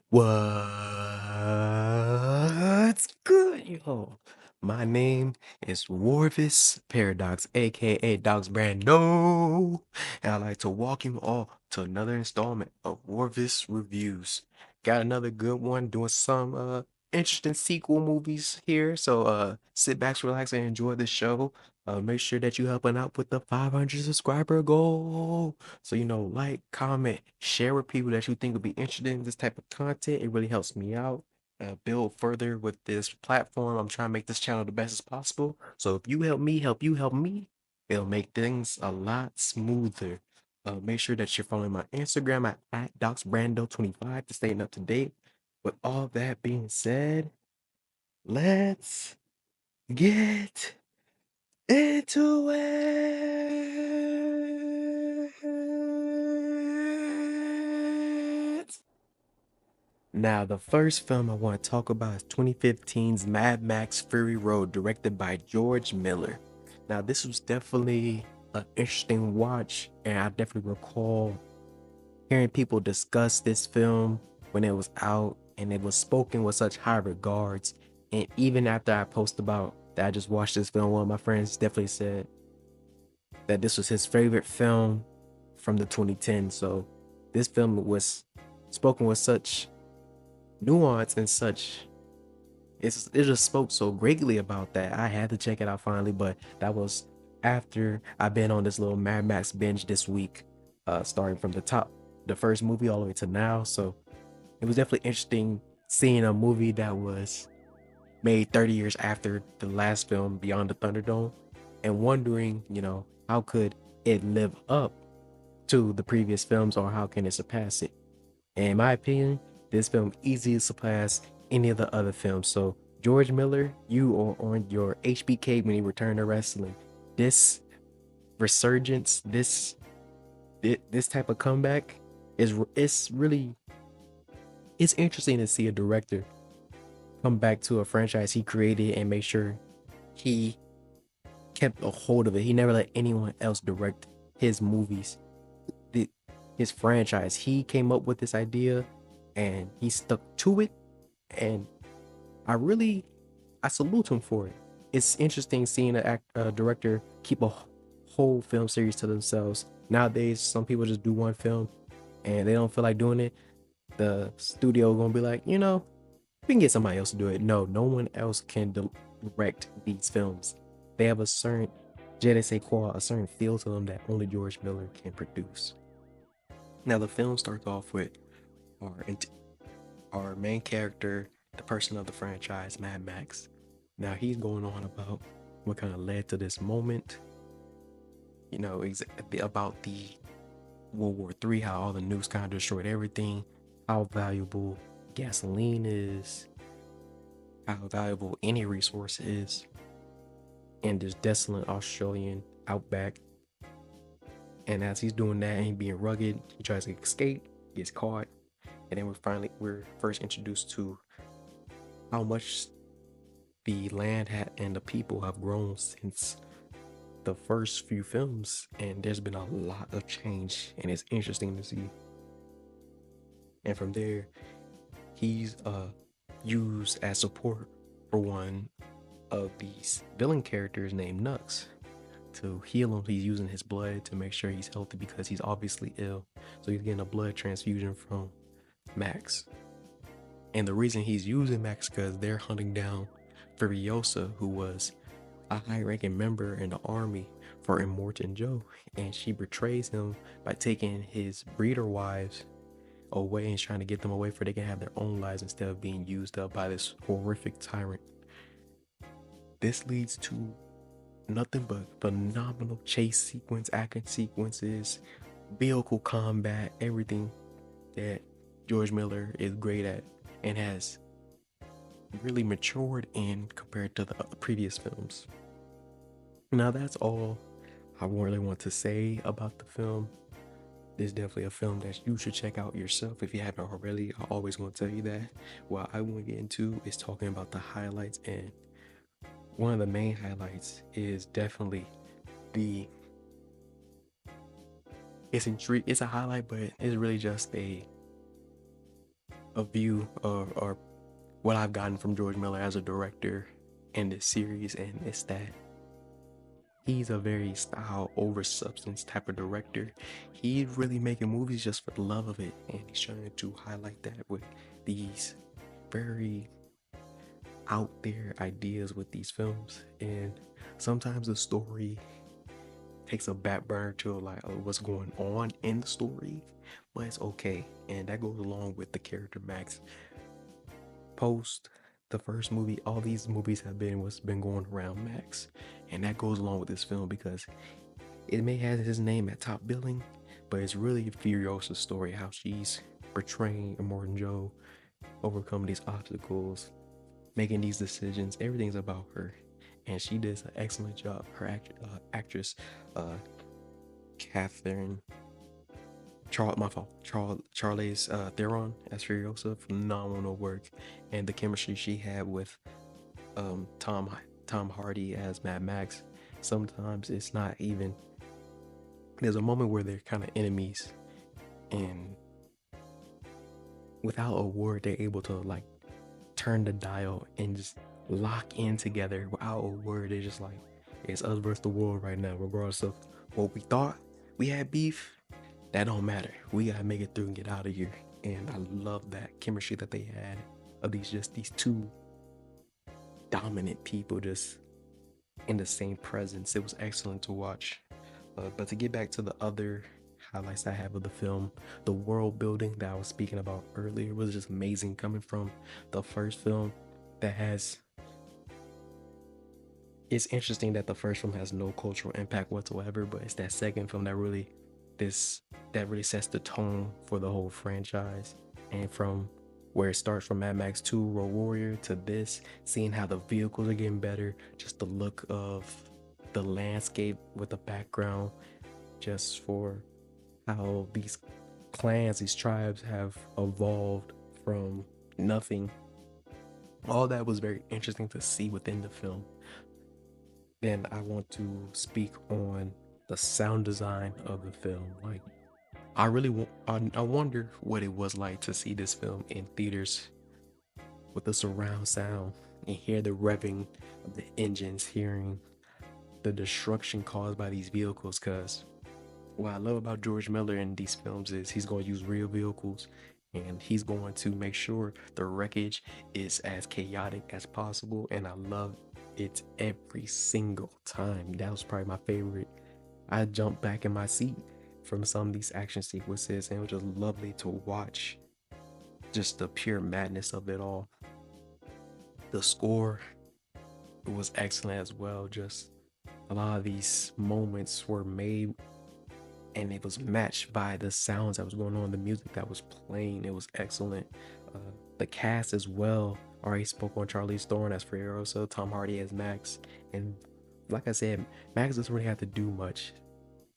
What's good, yo? My name is Rorvis Paradox, aka Dogs Brando, and I'd like to welcome you all to another installment of Rorvis Reviews. Got another good one, doing some interesting sequel movies here. So sit back, relax, and enjoy the show. Make sure that you helping out with the 500 subscriber goal. So, like, comment, share with people that you think would be interested in this type of content. It really helps me out, build further with this platform. I'm trying to make this channel the best as possible. So if you help me, help me, it'll make things a lot smoother. Make sure that you're following my Instagram at DocsBrando25 to stay up to date. With all that being said, let's get into it. Now, the first film I want to talk about is 2015's Mad Max Fury Road, directed by George Miller. Now, this was definitely an interesting watch, and I definitely recall hearing people discuss this film when it was out, and it was spoken with such high regards. And even after I posted about that I just watched this film, one of my friends definitely said that this was his favorite film from the 2010s. So this film was spoken with such nuance and such, it just spoke so greatly about that I had to check it out finally. But that was after I've been on this little Mad Max binge this week, starting from the first movie all the way to now. So it was definitely interesting seeing a movie that was made 30 years after the last film, Beyond the Thunderdome, and wondering, how could it live up to the previous films, or how can it surpass it? And in my opinion, this film easily surpassed any of the other films. So George Miller, you are on your HBK when he returned to wrestling. This resurgence, this type of comeback it's interesting to see a director come back to a franchise he created and make sure he kept a hold of it. He never let anyone else direct his movies, his franchise. He came up with this idea and he stuck to it. And I salute him for it. It's interesting seeing a director keep a whole film series to themselves. Nowadays, some people just do one film and they don't feel like doing it. The studio gonna be like, we can get somebody else to do it. No one else can direct these films. They have a certain je ne sais quoi, a certain feel to them that only George Miller can produce. Now the film starts off with our our main character, the person of the franchise, Mad Max. Now he's going on about what kind of led to this moment, about the World War III, how all the nukes kind of destroyed everything, how valuable gasoline is, how valuable any resource is in this desolate Australian outback. And as he's doing that and he being rugged, he tries to escape, gets caught, and then we're first introduced to how much the land and the people have grown since the first few films, and there's been a lot of change, and it's interesting to see. And from there, he's used as support for one of these villain characters named Nux to heal him. He's using his blood to make sure he's healthy because he's obviously ill. So he's getting a blood transfusion from Max. And the reason he's using Max because they're hunting down Furiosa, who was a high-ranking member in the army for Immortan Joe, and she betrays him by taking his breeder wives away and trying to get them away so they can have their own lives instead of being used up by this horrific tyrant. This leads to nothing but phenomenal chase sequence, action sequences, vehicle combat, everything that George Miller is great at and has really matured in compared to the previous films. Now that's all I really want to say about the film. This is definitely a film that you should check out yourself if you haven't already. I always want to tell you that. What I want to get into is talking about the highlights, and one of the main highlights is definitely it's a highlight, but it's really just a a view or what I've gotten from George Miller as a director in this series, and it's that he's a very style over substance type of director. He's really making movies just for the love of it, and he's trying to highlight that with these very out there ideas with these films. And sometimes the story takes a back burner to like what's going on in the story, but it's okay, and that goes along with the character Max. Post the first movie, all these movies have been what's been going around Max, and that goes along with this film because it may have his name at top billing, but it's really Furiosa's story, how she's portraying Immortan Joe, overcoming these obstacles, making these decisions. Everything's about her, and she does an excellent job. Her actress, Catherine Charlize Theron as Furiosa, phenomenal work, and the chemistry she had with Tom Hardy as Mad Max. Sometimes it's not even. There's a moment where they're kind of enemies, and without a word, they're able to like turn the dial and just lock in together without a word. They're just like, it's us versus the world right now, regardless of what we thought we had beef. That don't matter. We gotta make it through and get out of here. And I love that chemistry that they had of these two dominant people just in the same presence. It was excellent to watch. But to get back to the other highlights I have of the film, the world building that I was speaking about earlier was just amazing, coming from the first film that has. It's interesting that the first film has no cultural impact whatsoever, but it's that second film that really sets the tone for the whole franchise. And from where it starts from Mad Max 2 Road Warrior to this, seeing how the vehicles are getting better, just the look of the landscape with the background, just for how these clans, these tribes have evolved from nothing. All that was very interesting to see within the film. Then I want to speak on the sound design of the film. Like, I wonder what it was like to see this film in theaters with the surround sound and hear the revving of the engines, hearing the destruction caused by these vehicles. Because what I love about George Miller in these films is he's going to use real vehicles, and he's going to make sure the wreckage is as chaotic as possible. And I love it every single time. That was probably my favorite. I jumped back in my seat from some of these action sequences, and it was just lovely to watch just the pure madness of it all. The score was excellent as well. Just a lot of these moments were made and it was matched by the sounds that was going on, the music that was playing. It was excellent. The cast as well. Already spoke on Charlize Theron as Furiosa, Tom Hardy as Max, and like I said, Max doesn't really have to do much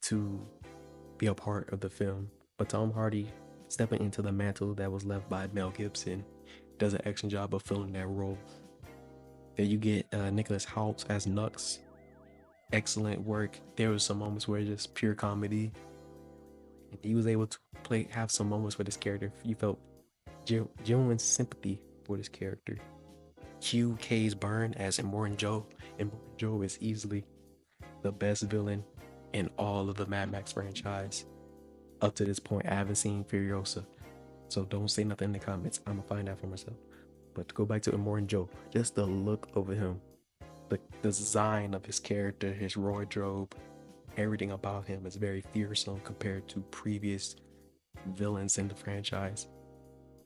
to be a part of the film, but Tom Hardy stepping into the mantle that was left by Mel Gibson does an excellent job of filling that role. Then you get Nicholas Hoult as Nux. Excellent work. There was some moments where it's just pure comedy. And he was able to have some moments with this character. You felt genuine sympathy for this character. Hugh K's Byrne as Immortan Joe. Immortan Joe is easily the best villain in all of the Mad Max franchise. Up to this point, I haven't seen Furiosa, so don't say nothing in the comments. I'm gonna find out for myself. But to go back to Immortan Joe, just the look of him, the design of his character, his wardrobe, everything about him is very fearsome compared to previous villains in the franchise.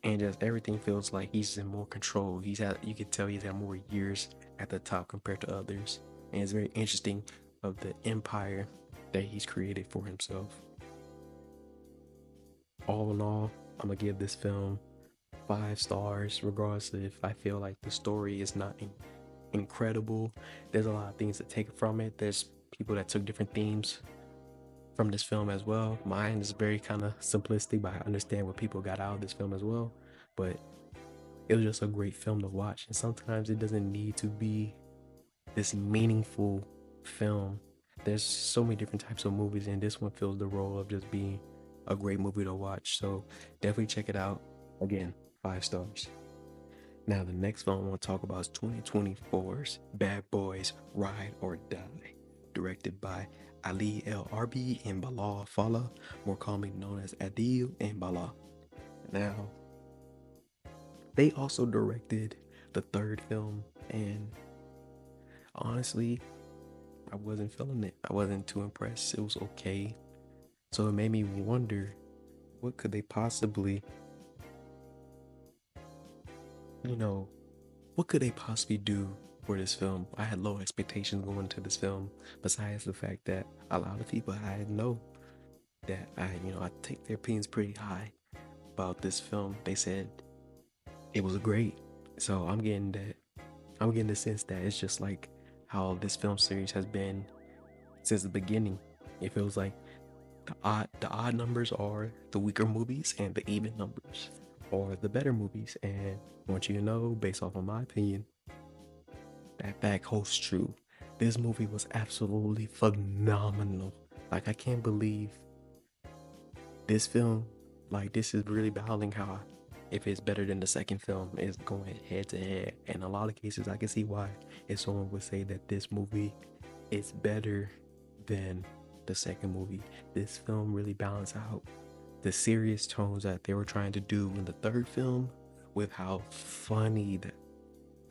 And just everything feels like he's in more control. You can tell he's had more years at the top compared to others. And it's very interesting of the empire that he's created for himself. All in all, I'm gonna give this film 5 stars, regardless of if I feel like the story is not incredible. There's a lot of things to take from it. There's people that took different themes from this film as well. Mine is very kind of simplistic, but I understand what people got out of this film as well. But it was just a great film to watch, and sometimes it doesn't need to be this meaningful film. There's so many different types of movies, and this one fills the role of just being a great movie to watch. So definitely check it out. Again, 5 stars. Now, the next film I want to talk about is 2024's Bad Boys Ride or Die, directed by Ali El Arbi and Bilal Fallah, more commonly known as Adil and Bala. Now, they also directed the third film, and honestly, I wasn't feeling it. I wasn't too impressed. It was okay. So it made me wonder, what could they possibly, you know, what could they possibly do for this film? I had low expectations going into this film, besides the fact that a lot of people I know that I take their opinions pretty high about this film. They said it was great. So I'm getting the sense that it's just like how this film series has been since the beginning. It feels like the odd numbers are the weaker movies and the even numbers are the better movies. And I want you to know, based off of my opinion, that fact holds true. This movie was absolutely phenomenal. Like, I can't believe this film, like, this is really battling how, if it's better than the second film, is going head to head. In a lot of cases, I can see why, if someone would say that this movie is better than the second movie. This film really balanced out the serious tones that they were trying to do in the third film with how funny, the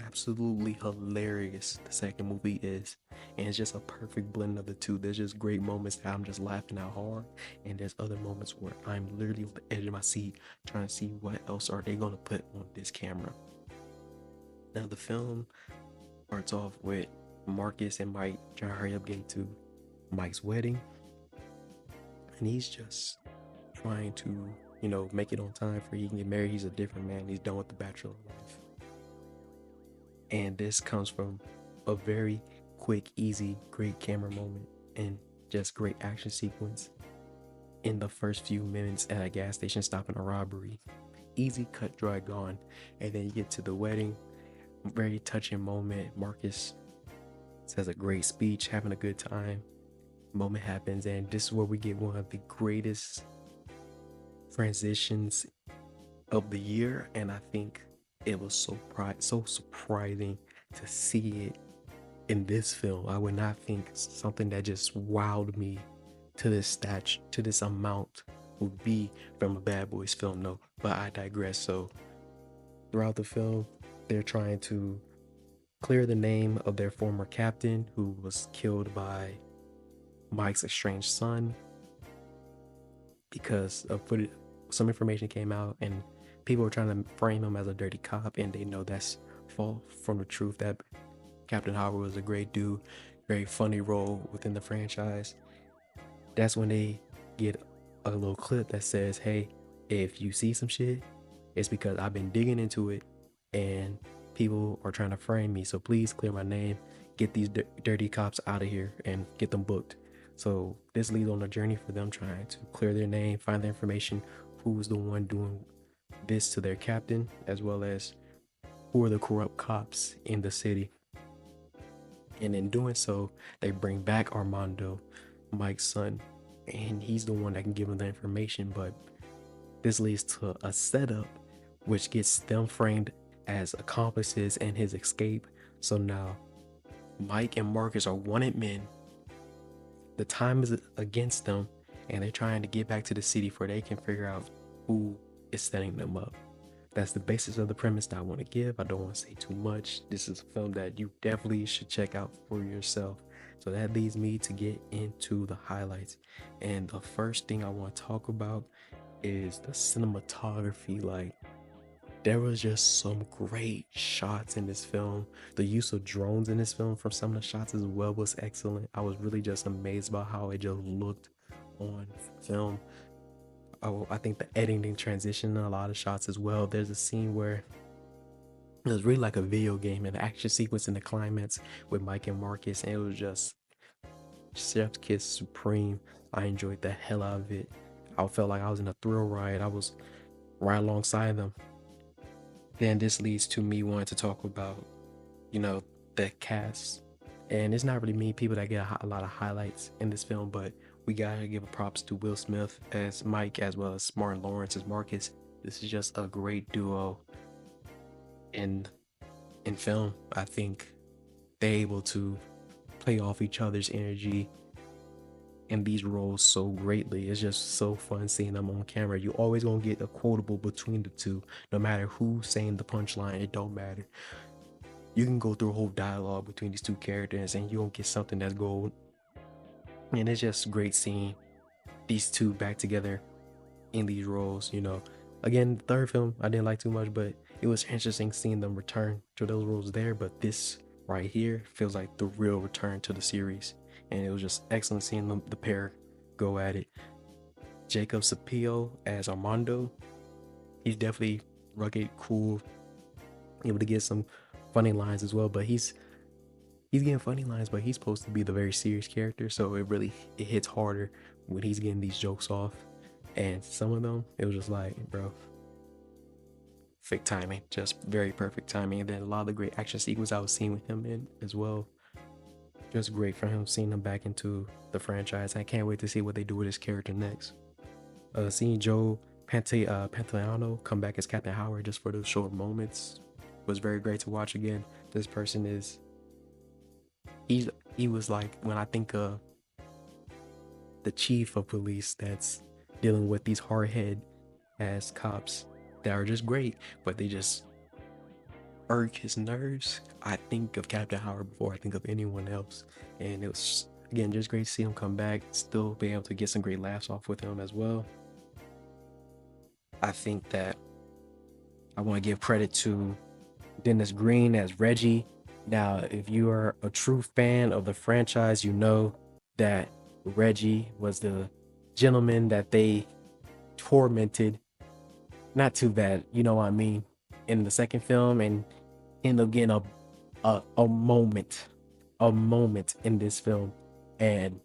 absolutely hilarious the second movie is. And it's just a perfect blend of the two. There's just great moments that I'm just laughing out hard, and there's other moments where I'm literally on the edge of my seat trying to see what else are they going to put on this camera. Now, the film starts off with Marcus and Mike trying to hurry up getting to Mike's wedding, and he's just trying to make it on time for he can get married. He's a different man. He's done with the bachelor life, and this comes from a very quick, easy, great camera moment and just great action sequence in the first few minutes at a gas station stopping a robbery. Easy, cut, dry, gone. And then you get to the wedding, very touching moment. Marcus says a great speech, having a good time. Moment happens, and this is where we get one of the greatest transitions of the year, and I think it was so surprising to see it in this film. I would not think something that just wowed me to this amount would be from a Bad Boys film. No, but I digress. So throughout the film, they're trying to clear the name of their former captain who was killed by Mike's estranged son, because of some information came out and people were trying to frame him as a dirty cop, and they know that's far from the truth. That Captain Howard was a great dude, very funny role within the franchise. That's when they get a little clip that says, hey, if you see some shit, it's because I've been digging into it and people are trying to frame me, so please clear my name, get these dirty cops out of here and get them booked. So this leads on a journey for them trying to clear their name, find the information, who was the one doing this to their captain, as well as who are the corrupt cops in the city. And in doing so, they bring back Armando, Mike's son, and he's the one that can give them the information. But this leads to a setup which gets them framed as accomplices in his escape. So now Mike and Marcus are wanted men. The time is against them, and they're trying to get back to the city before they can figure out who is setting them up. That's the basis of the premise that I want to give. I don't want to say too much. This is a film that you definitely should check out for yourself. So that leads me to get into the highlights. And the first thing I want to talk about is the cinematography. Like, there was just some great shots in this film. The use of drones in this film for some of the shots as well was excellent. I was really just amazed by how it just looked on film. I think the editing transition in a lot of shots as well. There's a scene where it was really like a video game, and the action sequence in the climax with Mike and Marcus, and it was just chef's kiss supreme. I enjoyed the hell out of it. I felt like I was in a thrill ride. I was right alongside them. Then this leads to me wanting to talk about, the cast. And it's not really many people that get a lot of highlights in this film, but we gotta give props to Will Smith as Mike, as well as Martin Lawrence as Marcus. This is just a great duo in film. I think they're able to play off each other's energy in these roles so greatly. It's just so fun seeing them on camera. You always gonna get a quotable between the two, no matter who's saying the punchline. It don't matter. You can go through a whole dialogue between these two characters, and you gonna get something that's gold. And it's just great seeing these two back together in these roles. Again, the third film I didn't like too much, but it was interesting seeing them return to those roles there. But this right here feels like the real return to the series, and it was just excellent seeing the pair go at it. Jacob Sapio as Armando, he's definitely rugged, cool, able to get some funny lines as well. But he's getting funny lines, but he's supposed to be the very serious character, so it hits harder when he's getting these jokes off. And some of them, it was just like, bro, fake timing, just very perfect timing. And then a lot of the great action sequences I was seeing with him in as well, just great for him, seeing him back into the franchise. I can't wait to see what they do with his character next. Seeing Joe Pantoliano come back as Captain Howard just for those short moments was very great to watch again. This person is, he was like, when I think of the chief of police that's dealing with these hard-head ass cops that are just great, but they just irk his nerves, I think of Captain Howard before I think of anyone else. And it was, again, just great to see him come back, still be able to get some great laughs off with him as well. I think that I want to give credit to Dennis Green as Reggie. Now, if you are a true fan of the franchise, you know that Reggie was the gentleman that they tormented. Not too bad, you know what I mean, in the second film, and ended up getting a moment in this film. And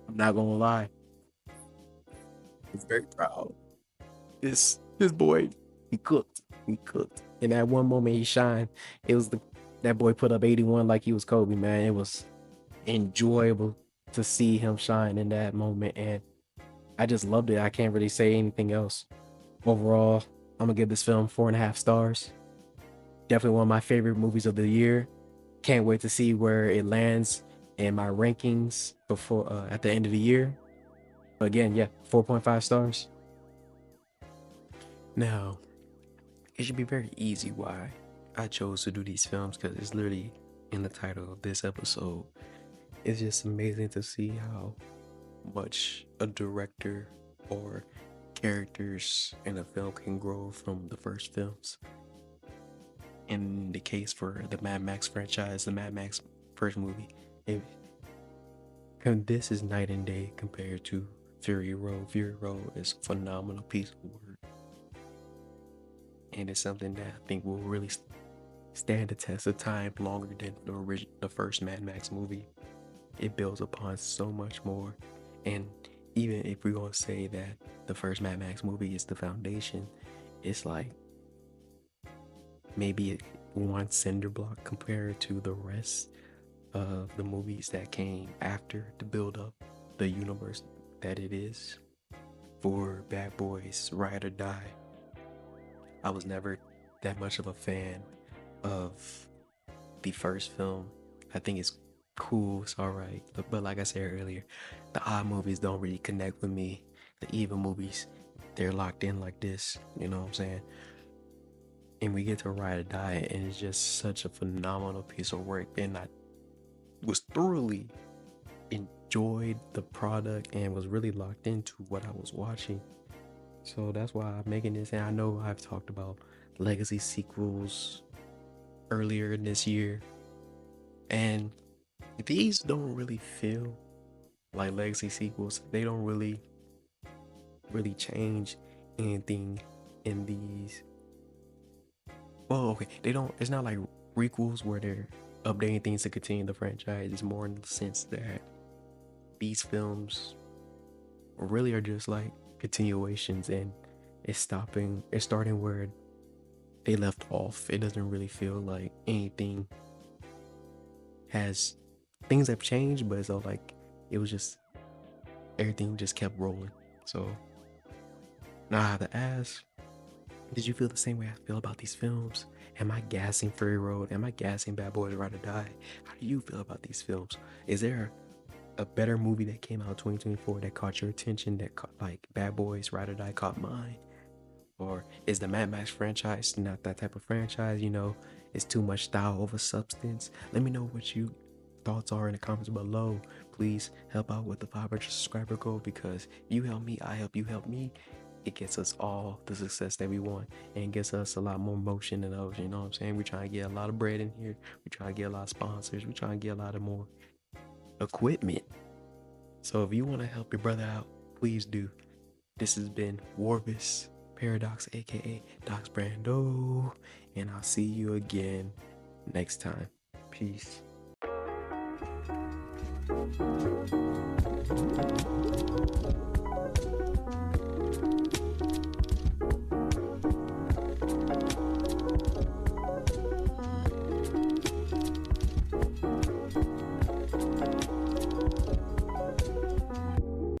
I'm not gonna lie, I'm very proud. This boy, he cooked. And that one moment he shined, it was that boy put up 81 like he was Kobe, man. It was enjoyable to see him shine in that moment, and I just loved it. I can't really say anything else. Overall, I'm gonna give this film 4.5 stars. Definitely one of my favorite movies of the year. Can't wait to see where it lands in my rankings before at the end of the year. But again, yeah, 4.5 stars. Now, it should be very easy why I chose to do these films, because it's literally in the title of this episode. It's just amazing to see how much a director or characters in a film can grow from the first films. In the case for the Mad Max franchise, the Mad Max first movie, this is night and day compared to Fury Road. Fury Road is a phenomenal piece of work, and it's something that I think will really stand the test of time longer than the first Mad Max movie. It builds upon so much more, and even if we're gonna say that the first Mad Max movie is the foundation, it's like maybe one cinder block compared to the rest of the movies that came after to build up the universe that it is. For Bad Boys Ride or Die, I was never that much of a fan of the first film. I think it's cool, it's alright, but like I said earlier, the odd movies don't really connect with me. The even movies, they're locked in like this, you know what I'm saying? And we get to Ride or Die, and it's just such a phenomenal piece of work, and I was thoroughly enjoyed the product and was really locked into what I was watching. So that's why I'm making this. And I know I've talked about legacy sequels earlier this year, and these don't really feel like legacy sequels. They don't really change anything in these. Well, okay, they don't. It's not like requels where they're updating things to continue the franchise. It's more in the sense that these films really are just like continuations, and it's starting where they left off. It doesn't really feel like anything things have changed, but it's all like it was just everything just kept rolling. So now I have to ask, Did you feel the same way I feel about these films? Am I gassing Fury Road? Am I gassing Bad Boys Ride or Die? How do you feel about these films? Is there a better movie that came out in 2024 that caught your attention, that caught, like Bad Boys Ride or Die caught mine? Or is the Mad Max franchise not that type of franchise? You know, it's too much style over substance. Let me know what you thoughts are in the comments below. Please help out with the 500 subscriber goal, because you help me, I help you, help me. It gets us all the success that we want, and gets us a lot more motion in those. You know what I'm saying? We're trying to get a lot of bread in here. We're trying to get a lot of sponsors. We're trying to get a lot of more equipment. So if you want to help your brother out, please do. This has been Rorvis Paradox, aka Docs Brando, and I'll see you again next time. Peace.